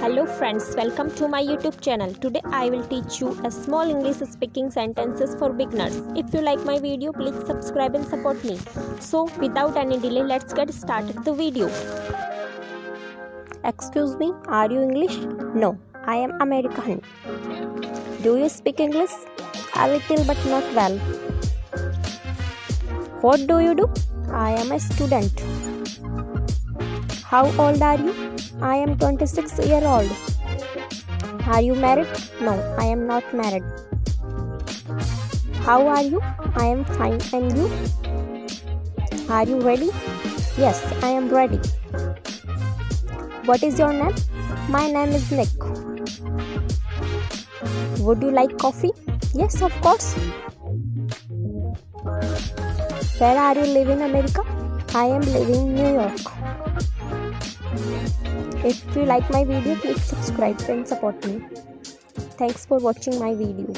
Hello friends, welcome to my YouTube channel. Today I will teach you a small English speaking sentences for beginners. If you like my video, please subscribe and support me. So without any delay, let's get started the video. Excuse me, are you English? No, I am American. Do you speak English? A little but not well. What do you do? I am a student. How old are you? I am 26 years old. Are you married? No, I am not married. How are you? I am fine, and you? Are you ready? Yes, I am ready. What is your name? My name is Nick. Would you like coffee? Yes, of course. Where are you living in America? I am living in New York. If you like my video, please subscribe and support me. Thanks for watching my video.